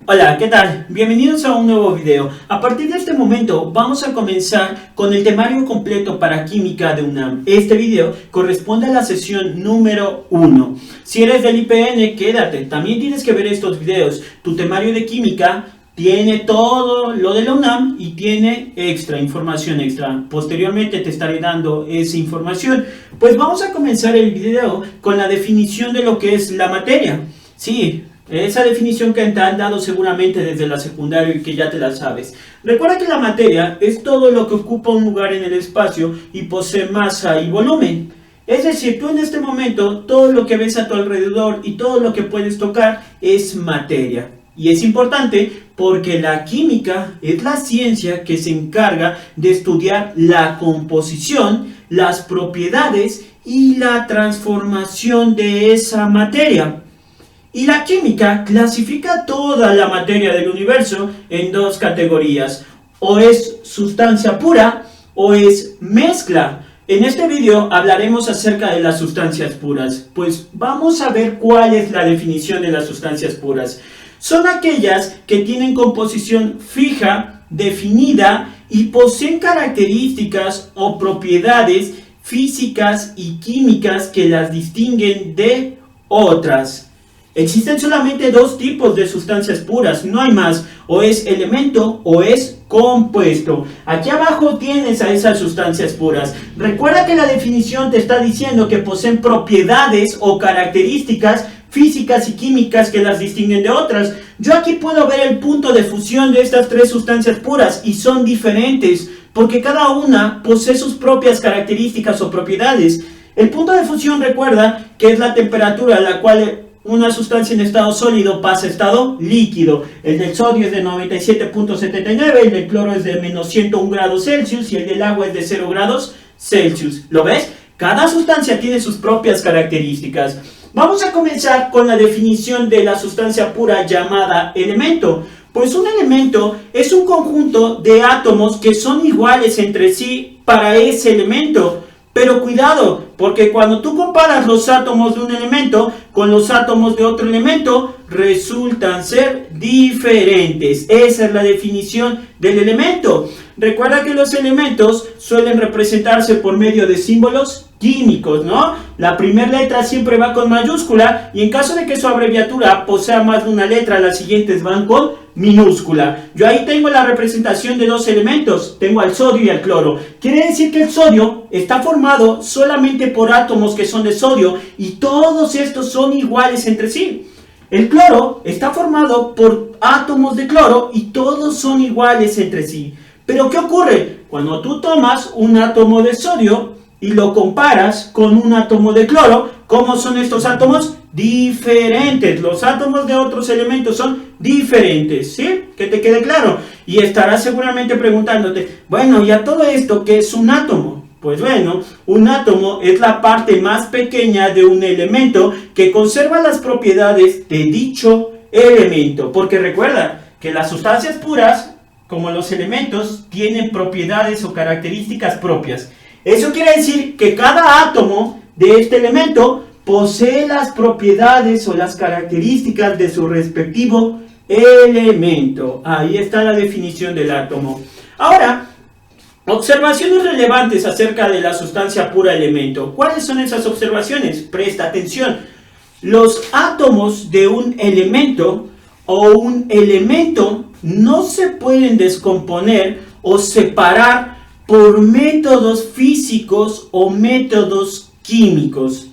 Hola, ¿qué tal? Bienvenidos a un nuevo video. A partir de este momento vamos a comenzar con el temario completo para química de UNAM. Este video corresponde a la sesión número 1. Si eres del IPN, quédate. También tienes que ver estos videos. Tu temario de química tiene todo lo de la UNAM y tiene información extra. Posteriormente te estaré dando esa información. Pues vamos a comenzar el video con la definición de lo que es la materia. Sí, esa definición que te han dado seguramente desde la secundaria y que ya te la sabes. Recuerda que la materia es todo lo que ocupa un lugar en el espacio y posee masa y volumen. Es decir, tú en este momento, todo lo que ves a tu alrededor y todo lo que puedes tocar es materia. Y es importante porque la química es la ciencia que se encarga de estudiar la composición, las propiedades y la transformación de esa materia. Y la química clasifica toda la materia del universo en dos categorías. O es sustancia pura o es mezcla. En este video hablaremos acerca de las sustancias puras. Pues vamos a ver cuál es la definición de las sustancias puras. Son aquellas que tienen composición fija, definida y poseen características o propiedades físicas y químicas que las distinguen de otras. Existen solamente dos tipos de sustancias puras, no hay más, o es elemento o es compuesto. Aquí abajo tienes a esas sustancias puras. Recuerda que la definición te está diciendo que poseen propiedades o características físicas y químicas que las distinguen de otras. Yo aquí puedo ver el punto de fusión de estas tres sustancias puras y son diferentes, porque cada una posee sus propias características o propiedades. El punto de fusión recuerda que es la temperatura a la cual una sustancia en estado sólido pasa a estado líquido. El del sodio es de 97.79, el del cloro es de menos 101 grados Celsius y el del agua es de 0 grados Celsius. ¿Lo ves? Cada sustancia tiene sus propias características. Vamos a comenzar con la definición de la sustancia pura llamada elemento. Pues un elemento es un conjunto de átomos que son iguales entre sí para ese elemento. Pero cuidado, porque cuando tú comparas los átomos de un elemento con los átomos de otro elemento, resultan ser diferentes. Esa es la definición del elemento. Recuerda que los elementos suelen representarse por medio de símbolos químicos, ¿no? La primera letra siempre va con mayúscula y en caso de que su abreviatura posea más de una letra, las siguientes van con minúscula. Yo ahí tengo la representación de dos elementos, tengo al sodio y al cloro. Quiere decir que el sodio está formado solamente por átomos que son de sodio y todos estos son iguales entre sí. El cloro está formado por átomos de cloro y todos son iguales entre sí. Pero ¿qué ocurre? Cuando tú tomas un átomo de sodio y lo comparas con un átomo de cloro, ¿cómo son estos átomos? Diferentes. Los átomos de otros elementos son diferentes, ¿sí? Que te quede claro. Y estarás seguramente preguntándote, bueno, ¿y a todo esto qué es un átomo? Pues bueno, un átomo es la parte más pequeña de un elemento que conserva las propiedades de dicho elemento. Porque recuerda que las sustancias puras, como los elementos, tienen propiedades o características propias. Eso quiere decir que cada átomo de este elemento posee las propiedades o las características de su respectivo elemento. Ahí está la definición del átomo. Ahora, observaciones relevantes acerca de la sustancia pura elemento. ¿Cuáles son esas observaciones? Presta atención. Los átomos de un elemento o un elemento no se pueden descomponer o separar por métodos físicos o métodos químicos.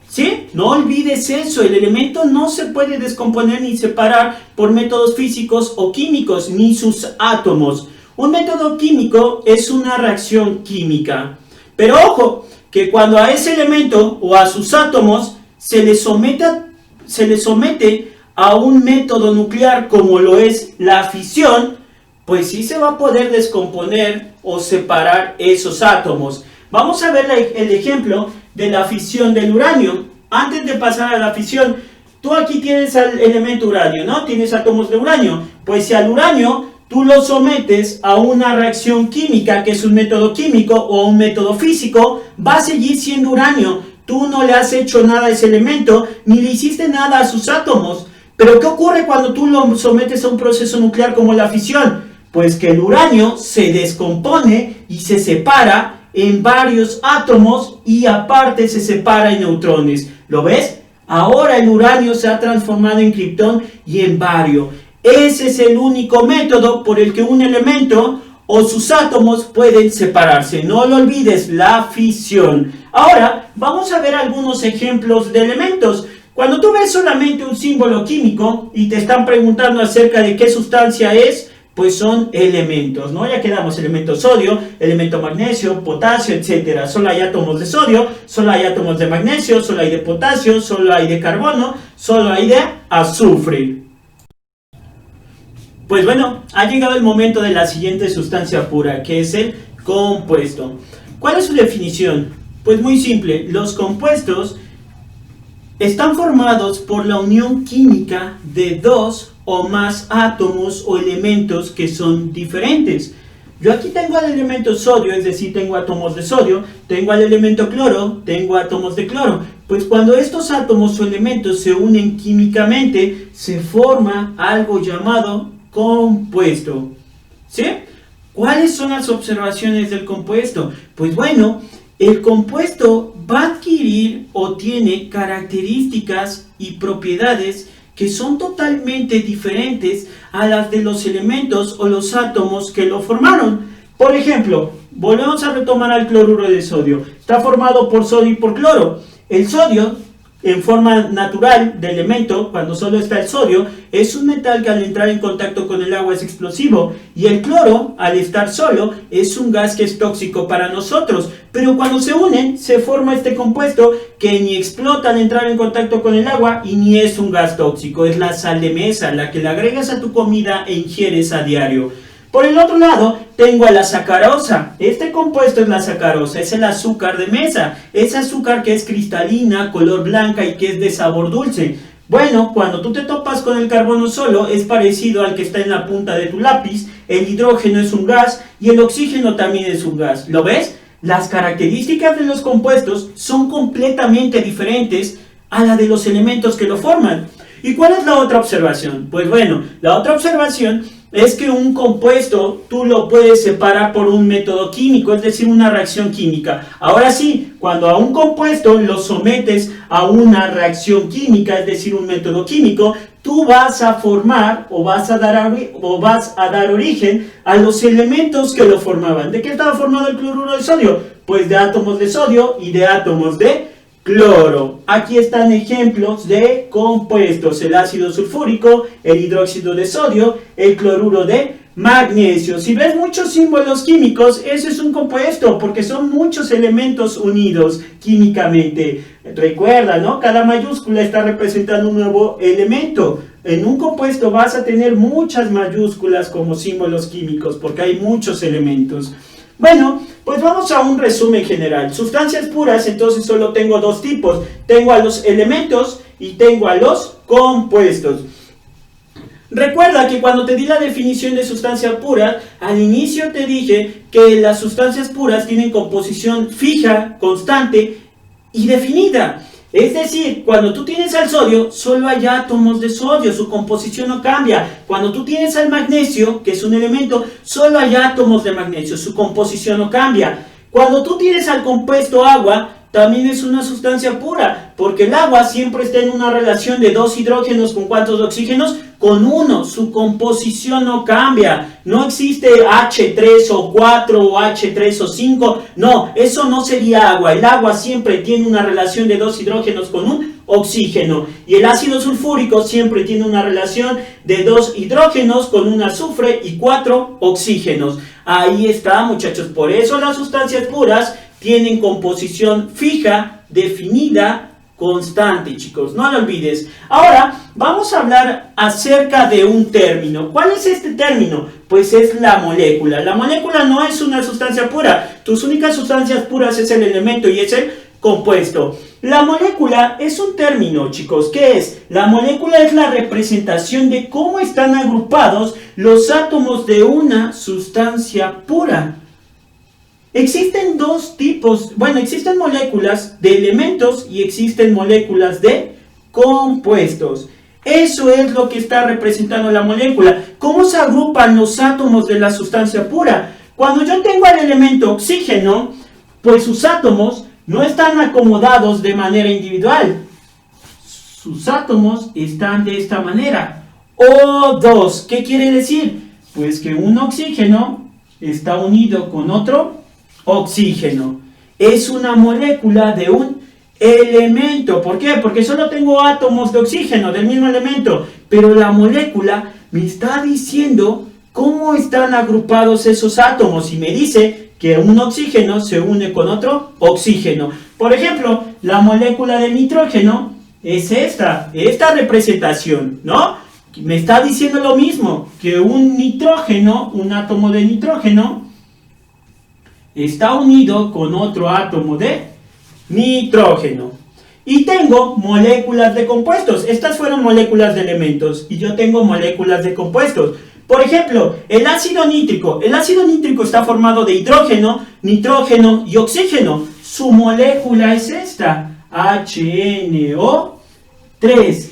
¿Sí? No olvides eso, el elemento no se puede descomponer ni separar por métodos físicos o químicos, ni sus átomos. Un método químico es una reacción química. Pero ojo, que cuando a ese elemento o a sus átomos se le somete a un método nuclear como lo es la fisión, pues sí se va a poder descomponer o separar esos átomos. Vamos a ver el ejemplo de la fisión del uranio. Antes de pasar a la fisión, tú aquí tienes al elemento uranio, ¿no? Tienes átomos de uranio. Pues si al uranio tú lo sometes a una reacción química, que es un método químico o un método físico, va a seguir siendo uranio. Tú no le has hecho nada a ese elemento, ni le hiciste nada a sus átomos. Pero ¿qué ocurre cuando tú lo sometes a un proceso nuclear como la fisión? Pues que el uranio se descompone y se separa en varios átomos y aparte se separa en neutrones. ¿Lo ves? Ahora el uranio se ha transformado en kriptón y en bario. Ese es el único método por el que un elemento o sus átomos pueden separarse. No lo olvides, la fisión. Ahora vamos a ver algunos ejemplos de elementos. Cuando tú ves solamente un símbolo químico y te están preguntando acerca de qué sustancia es, pues son elementos, ¿no? Ya quedamos: elemento sodio, elemento magnesio, potasio, etc. Solo hay átomos de sodio, solo hay átomos de magnesio, solo hay de potasio, solo hay de carbono, solo hay de azufre. Pues bueno, ha llegado el momento de la siguiente sustancia pura, que es el compuesto. ¿Cuál es su definición? Pues muy simple: los compuestos están formados por la unión química de dos o más átomos o elementos que son diferentes. Yo aquí tengo al elemento sodio, es decir, tengo átomos de sodio, tengo al elemento cloro, tengo átomos de cloro. Pues cuando estos átomos o elementos se unen químicamente, se forma algo llamado compuesto. ¿Sí? ¿Cuáles son las observaciones del compuesto? Pues bueno, el compuesto va a adquirir o tiene características y propiedades que son totalmente diferentes a las de los elementos o los átomos que lo formaron. Por ejemplo, volvemos a retomar al cloruro de sodio. Está formado por sodio y por cloro. El sodio, en forma natural de elemento, cuando solo está el sodio, es un metal que al entrar en contacto con el agua es explosivo, y el cloro, al estar solo, es un gas que es tóxico para nosotros, pero cuando se unen, se forma este compuesto que ni explota al entrar en contacto con el agua y ni es un gas tóxico. Es la sal de mesa, la que le agregas a tu comida e ingieres a diario. Por el otro lado, tengo a la sacarosa. Este compuesto es la sacarosa, es el azúcar de mesa. Es azúcar que es cristalina, color blanca y que es de sabor dulce. Bueno, cuando tú te topas con el carbono solo, es parecido al que está en la punta de tu lápiz. El hidrógeno es un gas y el oxígeno también es un gas. ¿Lo ves? Las características de los compuestos son completamente diferentes a la de los elementos que lo forman. ¿Y cuál es la otra observación? Pues bueno, la otra observación es que un compuesto tú lo puedes separar por un método químico, es decir, una reacción química. Ahora sí, cuando a un compuesto lo sometes a una reacción química, es decir, un método químico, tú vas a formar o vas a dar origen a los elementos que lo formaban. ¿De qué estaba formado el cloruro de sodio? Pues de átomos de sodio y de átomos de cloro. Aquí están ejemplos de compuestos: el ácido sulfúrico, el hidróxido de sodio, el cloruro de magnesio. Si ves muchos símbolos químicos, ese es un compuesto, porque son muchos elementos unidos químicamente. Recuerda, ¿no? Cada mayúscula está representando un nuevo elemento. En un compuesto vas a tener muchas mayúsculas como símbolos químicos, porque hay muchos elementos. Bueno, pues vamos a un resumen general. Sustancias puras, entonces solo tengo dos tipos. Tengo a los elementos y tengo a los compuestos. Recuerda que cuando te di la definición de sustancia pura, al inicio te dije que las sustancias puras tienen composición fija, constante y definida. Es decir, cuando tú tienes al sodio, solo hay átomos de sodio, su composición no cambia. Cuando tú tienes al magnesio, que es un elemento, solo hay átomos de magnesio, su composición no cambia. Cuando tú tienes al compuesto agua, también es una sustancia pura, porque el agua siempre está en una relación de dos hidrógenos con ¿cuántos oxígenos? Con uno, su composición no cambia. No existe H3 o 4 o H3 o 5, no, eso no sería agua. El agua siempre tiene una relación de dos hidrógenos con un oxígeno, y el ácido sulfúrico siempre tiene una relación de dos hidrógenos con un azufre y 4 oxígenos. Ahí está, muchachos. Por eso las sustancias puras tienen composición fija, definida, constante, chicos, no lo olvides. Ahora vamos a hablar acerca de un término. ¿Cuál es este término? Pues es la molécula. La molécula no es una sustancia pura. Tus únicas sustancias puras es el elemento y es el compuesto. La molécula es un término, chicos. ¿Qué es? La molécula es la representación de cómo están agrupados los átomos de una sustancia pura. Existen dos tipos, existen moléculas de elementos y existen moléculas de compuestos. Eso es lo que está representando la molécula. ¿Cómo se agrupan los átomos de la sustancia pura? Cuando yo tengo el elemento oxígeno, pues sus átomos no están acomodados de manera individual. Sus átomos están de esta manera. O2, ¿qué quiere decir? Pues que un oxígeno está unido con otro oxígeno. Es una molécula de un elemento. ¿Por qué? Porque solo tengo átomos de oxígeno del mismo elemento, pero la molécula me está diciendo cómo están agrupados esos átomos y me dice que un oxígeno se une con otro oxígeno. Por ejemplo, la molécula del nitrógeno es esta representación, ¿no? Me está diciendo lo mismo, que un nitrógeno, un átomo de nitrógeno, está unido con otro átomo de nitrógeno. Y tengo moléculas de compuestos. Estas fueron moléculas de elementos. Y yo tengo moléculas de compuestos. Por ejemplo, el ácido nítrico. El ácido nítrico está formado de hidrógeno, nitrógeno y oxígeno. Su molécula es esta, HNO3.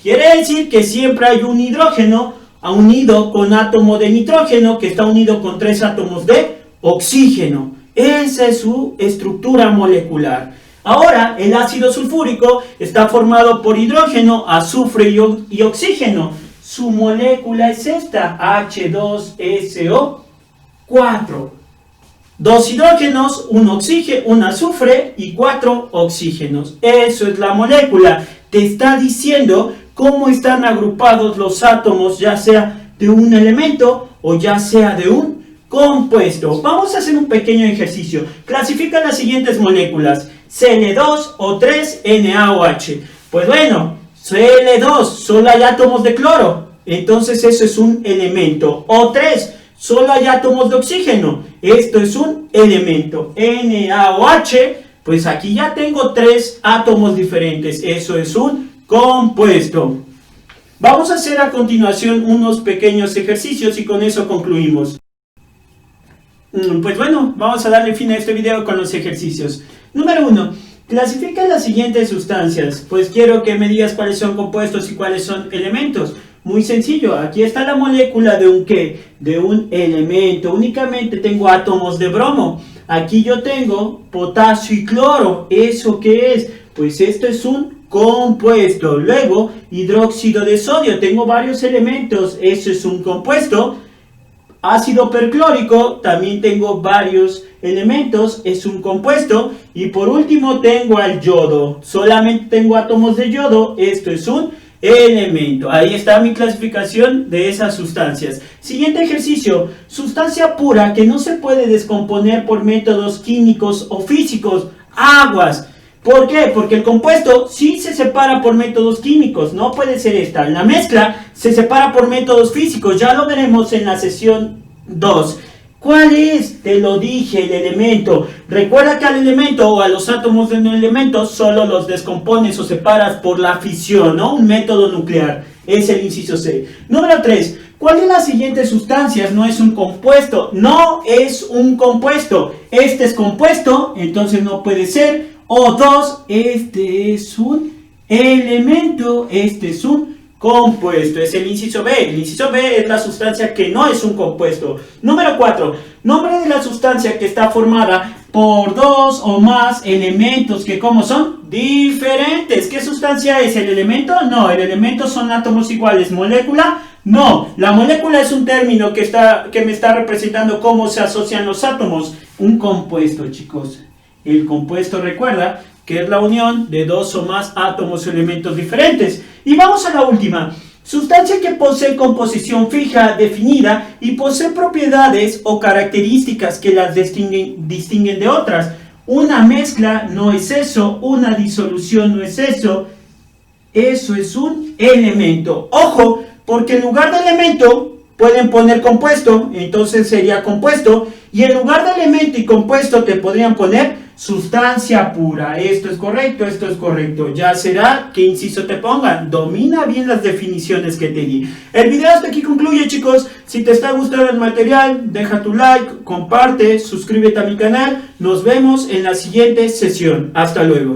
Quiere decir que siempre hay un hidrógeno unido con átomo de nitrógeno que está unido con 3 átomos de oxígeno. Esa es su estructura molecular. Ahora, el ácido sulfúrico está formado por hidrógeno, azufre y oxígeno. Su molécula es esta, H2SO4. 2 hidrógenos, un azufre y 4 oxígenos. Eso es la molécula. Te está diciendo cómo están agrupados los átomos, ya sea de un elemento o ya sea de un compuesto. Vamos a hacer un pequeño ejercicio. Clasifica las siguientes moléculas: Cl2, O3, NaOH. Pues bueno, Cl2, solo hay átomos de cloro, entonces eso es un elemento. O3, solo hay átomos de oxígeno, esto es un elemento. NaOH, pues aquí ya tengo 3 átomos diferentes, eso es un compuesto. Vamos a hacer a continuación unos pequeños ejercicios y con eso concluimos. Pues bueno, vamos a darle fin a este video con los ejercicios. Número 1. Clasifica las siguientes sustancias. Pues quiero que me digas cuáles son compuestos y cuáles son elementos. Muy sencillo, aquí está la molécula de un ¿qué? De un elemento. Únicamente tengo átomos de bromo. Aquí yo tengo potasio y cloro. ¿Eso qué es? Pues esto es un compuesto. Luego, hidróxido de sodio. Tengo varios elementos. Eso es un compuesto. Ácido perclórico, también tengo varios elementos, es un compuesto. Y por último tengo al yodo, solamente tengo átomos de yodo, esto es un elemento. Ahí está mi clasificación de esas sustancias. Siguiente ejercicio: sustancia pura que no se puede descomponer por métodos químicos o físicos. Aguas. ¿Por qué? Porque el compuesto sí se separa por métodos químicos, no puede ser esta. La mezcla se separa por métodos físicos, ya lo veremos en la sesión 2. ¿Cuál es? Te lo dije, el elemento. Recuerda que al elemento o a los átomos de un elemento solo los descompones o separas por la fisión, ¿no? Un método nuclear. Es el inciso C. Número 3. ¿Cuál de las siguientes sustancias no es un compuesto? No es un compuesto. Este es compuesto, entonces no puede ser. O2, este es un elemento, este es un compuesto, es el inciso B. El inciso B es la sustancia que no es un compuesto. Número 4. Nombre de la sustancia que está formada por 2 o más elementos que, ¿cómo son? Diferentes. ¿Qué sustancia es? ¿El elemento? No, el elemento son átomos iguales. ¿Molécula? No, la molécula es un término que me está representando cómo se asocian los átomos. Un compuesto, chicos. El compuesto, recuerda, que es la unión de 2 o más átomos o elementos diferentes. Y vamos a la última. Sustancia que posee composición fija, definida y posee propiedades o características que las distinguen de otras. Una mezcla no es eso, una disolución no es eso. Eso es un elemento. Ojo, porque en lugar de elemento pueden poner compuesto, entonces sería compuesto. Y en lugar de elemento y compuesto te podrían poner sustancia pura. Esto es correcto, esto es correcto. Ya será qué inciso te pongan. Domina bien las definiciones que te di. El video hasta aquí concluye, chicos. Si te está gustando el material, deja tu like, comparte, suscríbete a mi canal. Nos vemos en la siguiente sesión. Hasta luego.